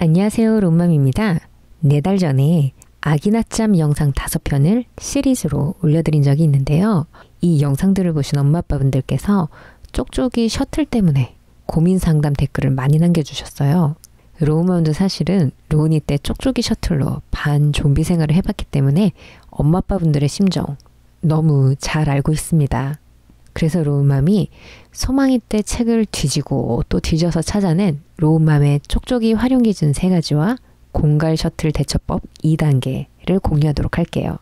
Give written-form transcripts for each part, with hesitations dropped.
안녕하세요, 롬맘입니다. 4달 전에 아기 낮잠 영상 5편을 시리즈로 올려드린 적이 있는데요. 이 영상들을 보신 엄마 아빠분들께서 쪽쪽이 셔틀 때문에 고민 상담 댓글을 많이 남겨주셨어요. 로우맘도 사실은 로운이 때 쪽쪽이 셔틀로 반 좀비 생활을 해봤기 때문에 엄마 아빠분들의 심정 너무 잘 알고 있습니다. 그래서 로우맘이 소망이 때 책을 뒤지고 또 뒤져서 찾아낸 로우맘의 쪽쪽이 활용 기준 3가지와 공갈 셔틀 대처법 2단계를 공유하도록 할게요.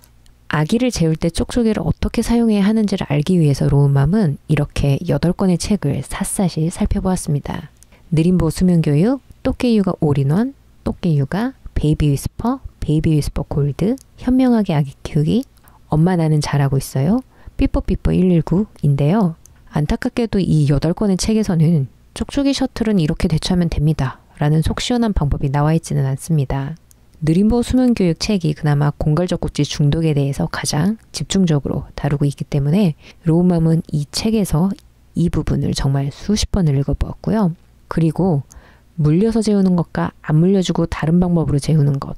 아기를 재울 때 쪽쪽이를 어떻게 사용해야 하는지를 알기 위해서 로우맘은 이렇게 8권의 책을 샅샅이 살펴보았습니다. 느림보 수면교육, 또깨육아 올인원, 또깨육아, 베이비 위스퍼, 베이비 위스퍼 골드, 현명하게 아기 키우기, 엄마 나는 잘하고 있어요, 삐뽀삐뽀 119인데요. 안타깝게도 이 8권의 책에서는 쪽쪽이 셔틀은 이렇게 대처하면 됩니다 라는 속 시원한 방법이 나와 있지는 않습니다. 느림보 수면교육 책이 그나마 공갈젖꼭지 중독에 대해서 가장 집중적으로 다루고 있기 때문에 로우맘은 이 책에서 이 부분을 정말 수십 번을 읽어보았고요. 그리고 물려서 재우는 것과 안 물려주고 다른 방법으로 재우는 것,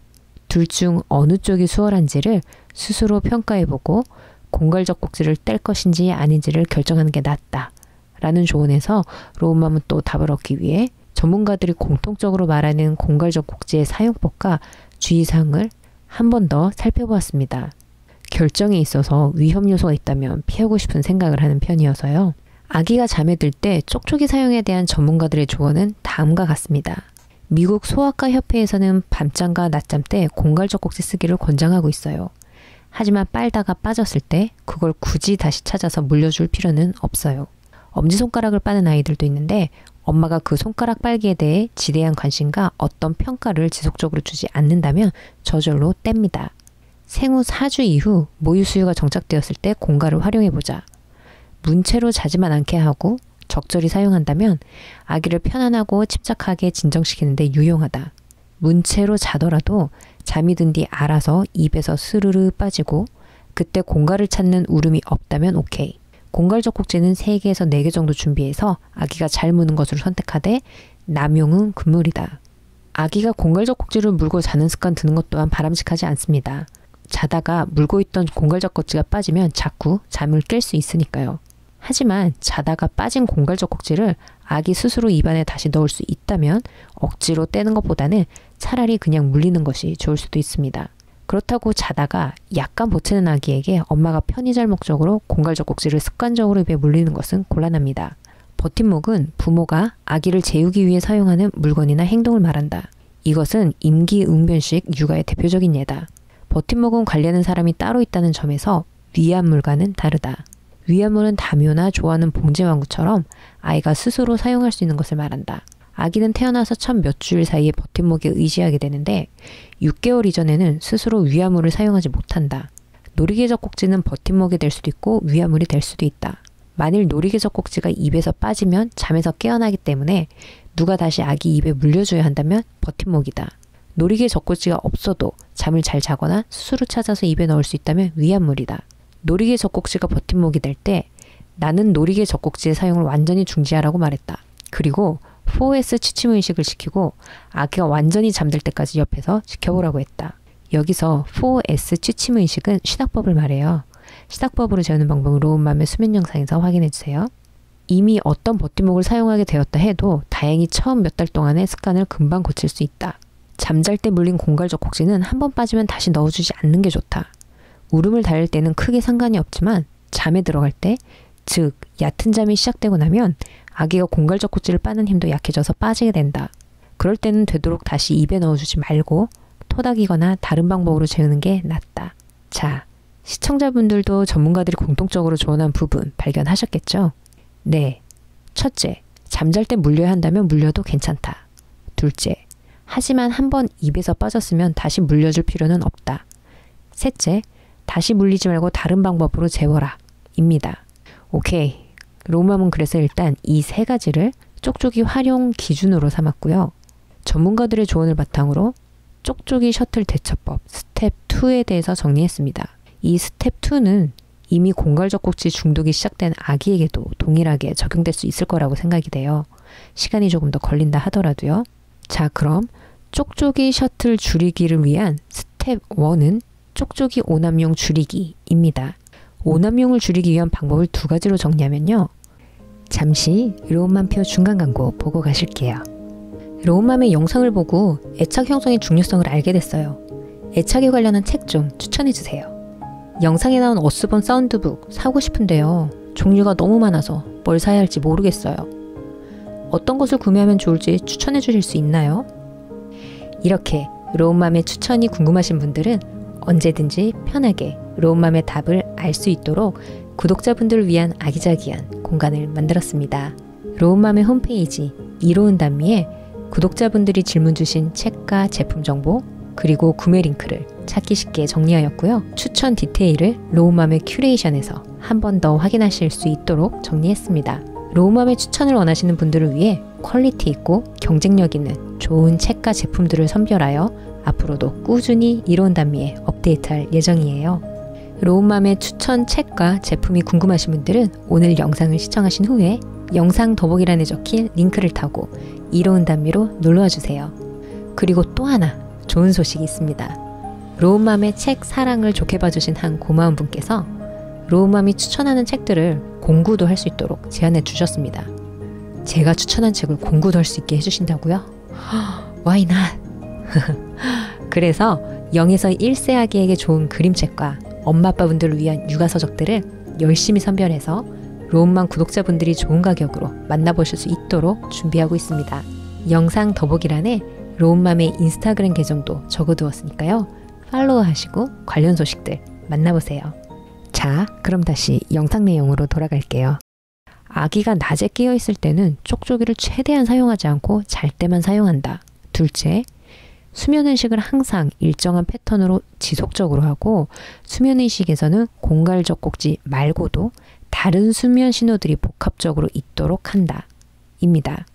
둘 중 어느 쪽이 수월한지를 스스로 평가해보고 공갈젖꼭지를 뗄 것인지 아닌지를 결정하는 게 낫다 라는 조언에서 로우맘은 또 답을 얻기 위해 전문가들이 공통적으로 말하는 공갈젖꼭지의 사용법과 주의사항을 한 번 더 살펴보았습니다. 결정에 있어서 위험 요소가 있다면 피하고 싶은 생각을 하는 편이어서요. 아기가 잠에 들 때 쪽쪽이 사용에 대한 전문가들의 조언은 다음과 같습니다. 미국 소아과 협회에서는 밤잠과 낮잠 때 공갈젖꼭지 쓰기를 권장하고 있어요. 하지만 빨다가 빠졌을 때 그걸 굳이 다시 찾아서 물려줄 필요는 없어요. 엄지손가락을 빠는 아이들도 있는데 엄마가 그 손가락 빨기에 대해 지대한 관심과 어떤 평가를 지속적으로 주지 않는다면 저절로 뗍니다. 생후 4주 이후 모유 수유가 정착되었을 때 공갈을 활용해보자. 문채로 자지만 않게 하고 적절히 사용한다면 아기를 편안하고 침착하게 진정시키는데 유용하다. 문채로 자더라도 잠이 든 뒤 알아서 입에서 스르르 빠지고 그때 공갈을 찾는 울음이 없다면 오케이. 공갈젖꼭지는 3개에서 4개 정도 준비해서 아기가 잘 무는 것으로 선택하되 남용은 금물이다. 아기가 공갈젖꼭지를 물고 자는 습관 드는 것 또한 바람직하지 않습니다. 자다가 물고 있던 공갈젖꼭지가 빠지면 자꾸 잠을 깰 수 있으니까요. 하지만 자다가 빠진 공갈젖꼭지를 아기 스스로 입안에 다시 넣을 수 있다면 억지로 떼는 것보다는 차라리 그냥 물리는 것이 좋을 수도 있습니다. 그렇다고 자다가 약간 보채는 아기에게 엄마가 편의잘 목적으로 공갈젖꼭지를 습관적으로 입에 물리는 것은 곤란합니다. 버팀목은 부모가 아기를 재우기 위해 사용하는 물건이나 행동을 말한다. 이것은 임기응변식 육아의 대표적인 예다. 버팀목은 관리하는 사람이 따로 있다는 점에서 위안물과는 다르다. 위안물은 담요나 좋아하는 봉제왕구처럼 아이가 스스로 사용할 수 있는 것을 말한다. 아기는 태어나서 첫 몇 주일 사이에 버팀목에 의지하게 되는데 6개월 이전에는 스스로 위안물을 사용하지 못한다. 놀이개젖꼭지는 버팀목이 될 수도 있고 위안물이 될 수도 있다. 만일 놀이개젖꼭지가 입에서 빠지면 잠에서 깨어나기 때문에 누가 다시 아기 입에 물려줘야 한다면 버팀목이다. 놀이개젖꼭지가 없어도 잠을 잘 자거나 스스로 찾아서 입에 넣을 수 있다면 위안물이다. 놀이개젖꼭지가 버팀목이 될 때 나는 놀이개젖꼭지의 사용을 완전히 중지하라고 말했다. 그리고 4S 취침의식을 시키고 아기가 완전히 잠들 때까지 옆에서 지켜보라고 했다. 여기서 4S 취침의식은 쉬닥법을 말해요. 쉬닥법으로 재우는 방법은 로운맘의 수면 영상에서 확인해주세요. 이미 어떤 버팀목을 사용하게 되었다 해도 다행히 처음 몇 달 동안의 습관을 금방 고칠 수 있다. 잠잘 때 물린 공갈젖꼭지는 한 번 빠지면 다시 넣어주지 않는 게 좋다. 울음을 달랠 때는 크게 상관이 없지만 잠에 들어갈 때, 즉 얕은 잠이 시작되고 나면 아기가 공갈젖꼭지를 빠는 힘도 약해져서 빠지게 된다. 그럴 때는 되도록 다시 입에 넣어주지 말고 토닥이거나 다른 방법으로 재우는 게 낫다. 자, 시청자분들도 전문가들이 공통적으로 조언한 부분 발견하셨겠죠? 네. 첫째, 잠잘 때 물려야 한다면 물려도 괜찮다. 둘째, 하지만 한번 입에서 빠졌으면 다시 물려줄 필요는 없다. 셋째, 다시 물리지 말고 다른 방법으로 재워라. 입니다. 오케이. 로우맘은 그래서 일단 이 3가지를 쪽쪽이 활용 기준으로 삼았고요. 전문가들의 조언을 바탕으로 쪽쪽이 셔틀 대처법 스텝 2에 대해서 정리했습니다. 이 스텝 2는 이미 공갈젖꼭지 중독이 시작된 아기에게도 동일하게 적용될 수 있을 거라고 생각이 돼요. 시간이 조금 더 걸린다 하더라도요. 자, 그럼 쪽쪽이 셔틀 줄이기를 위한 스텝 1은 쪽쪽이 오남용 줄이기입니다. 오남용을 줄이기 위한 방법을 두 가지로 정리하면요. 잠시 로운맘표 중간 광고 보고 가실게요. 로운맘의 영상을 보고 애착 형성의 중요성을 알게 됐어요. 애착에 관련한 책 좀 추천해주세요. 영상에 나온 어스본 사운드북 사고 싶은데요. 종류가 너무 많아서 뭘 사야 할지 모르겠어요. 어떤 것을 구매하면 좋을지 추천해 주실 수 있나요? 이렇게 로운맘의 추천이 궁금하신 분들은 언제든지 편하게 로운맘의 답을 알 수 있도록 구독자분들을 위한 아기자기한 공간을 만들었습니다. 로운맘의 홈페이지 이로운 단미에 구독자분들이 질문 주신 책과 제품 정보 그리고 구매 링크를 찾기 쉽게 정리하였고요. 추천 디테일을 로운맘의 큐레이션에서 한 번 더 확인하실 수 있도록 정리했습니다. 로운맘의 추천을 원하시는 분들을 위해 퀄리티 있고 경쟁력 있는 좋은 책과 제품들을 선별하여 앞으로도 꾸준히 이로운 단미에 업데이트할 예정이에요. 로운맘의 추천 책과 제품이 궁금하신 분들은 오늘 영상을 시청하신 후에 영상 더보기란에 적힌 링크를 타고 이로운 단미로 놀러와 주세요. 그리고 또 하나 좋은 소식이 있습니다. 로운맘의 책 사랑을 좋게 봐주신 한 고마운 분께서 로운맘이 추천하는 책들을 공구도 할 수 있도록 제안해 주셨습니다. 제가 추천한 책을 공구도 할 수 있게 해주신다고요? Why not? 그래서 0에서 1세 아기에게 좋은 그림책과 엄마 아빠분들을 위한 육아서적들을 열심히 선별해서 로운맘 구독자분들이 좋은 가격으로 만나보실 수 있도록 준비하고 있습니다. 영상 더보기란에 로운맘의 인스타그램 계정도 적어두었으니까요. 팔로우하시고 관련 소식들 만나보세요. 자, 그럼 다시 영상 내용으로 돌아갈게요. 아기가 낮에 깨어있을 때는 쪽쪽이를 최대한 사용하지 않고 잘 때만 사용한다. 둘째, 수면의식을 항상 일정한 패턴으로 지속적으로 하고 수면의식에서는 공갈적 꼭지 말고도 다른 수면 신호들이 복합적으로 있도록 한다. 입니다.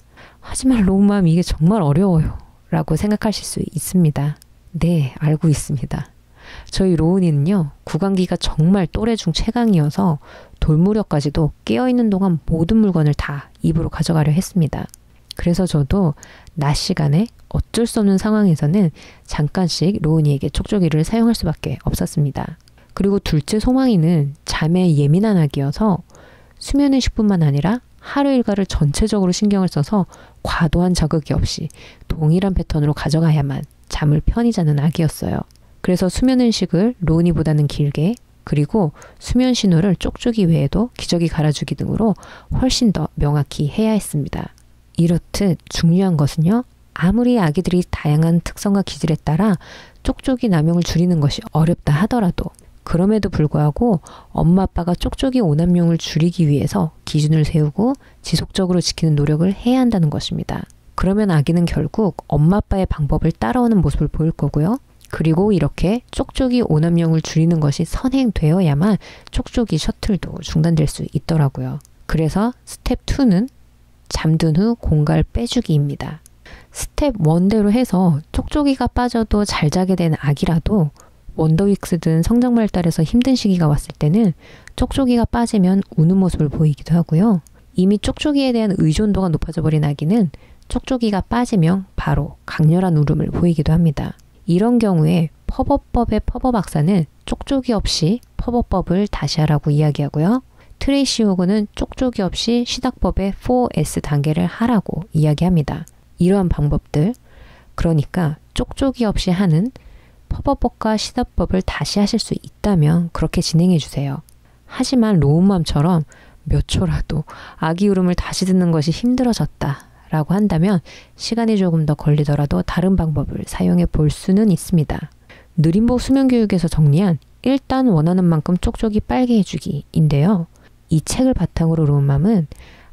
하지만 로운맘 이게 정말 어려워요. 라고 생각하실 수 있습니다. 네, 알고 있습니다. 저희 로운이는요, 구강기가 정말 또래 중 최강이어서 돌무렵까지도 깨어있는 동안 모든 물건을 다 입으로 가져가려 했습니다. 그래서 저도 낮 시간에 어쩔 수 없는 상황에서는 잠깐씩 로운이에게 촉촉이를 사용할 수밖에 없었습니다. 그리고 둘째 소망이는 잠에 예민한 아기여서 수면의식뿐만 아니라 하루 일과를 전체적으로 신경을 써서 과도한 자극이 없이 동일한 패턴으로 가져가야만 잠을 편히 자는 아기였어요. 그래서 수면의식을 로운이보다는 길게 그리고 수면 신호를 쪽쪽이 외에도 기저귀 갈아주기 등으로 훨씬 더 명확히 해야 했습니다. 이렇듯 중요한 것은요. 아무리 아기들이 다양한 특성과 기질에 따라 쪽쪽이 남용을 줄이는 것이 어렵다 하더라도 그럼에도 불구하고 엄마 아빠가 쪽쪽이 오남용을 줄이기 위해서 기준을 세우고 지속적으로 지키는 노력을 해야 한다는 것입니다. 그러면 아기는 결국 엄마 아빠의 방법을 따라오는 모습을 보일 거고요. 그리고 이렇게 쪽쪽이 오남용을 줄이는 것이 선행되어야만 쪽쪽이 셔틀도 중단될 수 있더라고요. 그래서 스텝 2는 잠든 후 공갈 빼주기입니다. 스텝 1대로 해서 쪽쪽이가 빠져도 잘 자게 된 아기라도 원더윅스든 성장 발달에서 힘든 시기가 왔을 때는 쪽쪽이가 빠지면 우는 모습을 보이기도 하고요. 이미 쪽쪽이에 대한 의존도가 높아져 버린 아기는 쪽쪽이가 빠지면 바로 강렬한 울음을 보이기도 합니다. 이런 경우에 펍업법의 펍업 박사는 쪽쪽이 없이 펍업법을 다시 하라고 이야기하고요. 트레이시 호그는 쪽쪽이 없이 시닥법의 4S 단계를 하라고 이야기합니다. 이러한 방법들, 그러니까 쪽쪽이 없이 하는 펍업법과 시닥법을 다시 하실 수 있다면 그렇게 진행해 주세요. 하지만 로운맘처럼 몇 초라도 아기 울음을 다시 듣는 것이 힘들어졌다 라고 한다면 시간이 조금 더 걸리더라도 다른 방법을 사용해 볼 수는 있습니다. 느림보 수면교육에서 정리한 일단 원하는 만큼 쪽쪽이 빨게 해주기인데요. 이 책을 바탕으로 로운맘은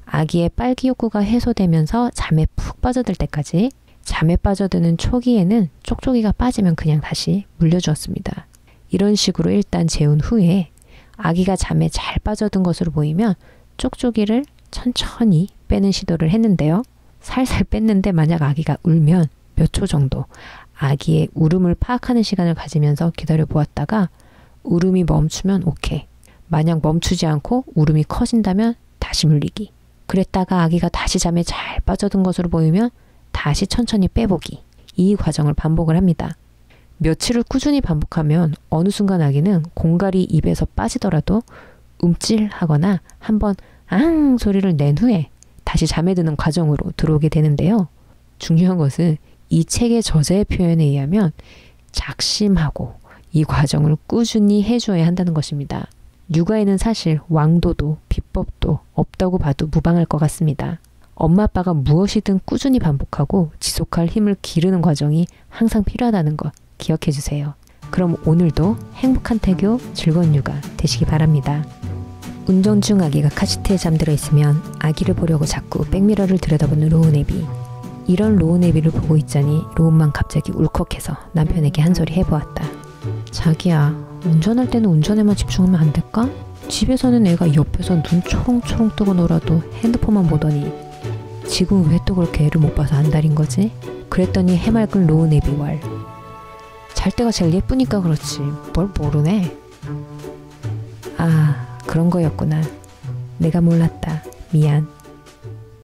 아기의 빨기 욕구가 해소되면서 잠에 푹 빠져들 때까지 잠에 빠져드는 초기에는 쪽쪽이가 빠지면 그냥 다시 물려주었습니다. 이런 식으로 일단 재운 후에 아기가 잠에 잘 빠져든 것으로 보이면 쪽쪽이를 천천히 빼는 시도를 했는데요. 살살 뺐는데 만약 아기가 울면 몇 초 정도 아기의 울음을 파악하는 시간을 가지면서 기다려 보았다가 울음이 멈추면 오케이. 만약 멈추지 않고 울음이 커진다면 다시 물리기. 그랬다가 아기가 다시 잠에 잘 빠져든 것으로 보이면 다시 천천히 빼보기. 이 과정을 반복을 합니다. 며칠을 꾸준히 반복하면 어느 순간 아기는 공갈이 입에서 빠지더라도 움찔하거나 한번 앙 소리를 낸 후에 다시 잠에 드는 과정으로 들어오게 되는데요. 중요한 것은 이 책의 저자의 표현에 의하면 작심하고 이 과정을 꾸준히 해주어야 한다는 것입니다. 육아에는 사실 왕도도 비법도 없다고 봐도 무방할 것 같습니다. 엄마 아빠가 무엇이든 꾸준히 반복하고 지속할 힘을 기르는 과정이 항상 필요하다는 것 기억해 주세요. 그럼 오늘도 행복한 태교, 즐거운 육아 되시기 바랍니다. 운전 중 아기가 카시트에 잠들어 있으면 아기를 보려고 자꾸 백미러를 들여다보는 로운애비. 이런 로운애비를 보고 있자니 로운만 갑자기 울컥해서 남편에게 한 소리 해보았다. 자기야, 운전할 때는 운전에만 집중하면 안 될까? 집에서는 애가 옆에서 눈 초롱초롱 뜨고 놀아도 핸드폰만 보더니 지금 왜 또 그렇게 애를 못 봐서 안달인 거지? 그랬더니 해맑은 로운애비 왈. 잘 때가 제일 예쁘니까 그렇지 뭘 모르네. 아, 그런 거였구나. 내가 몰랐다. 미안.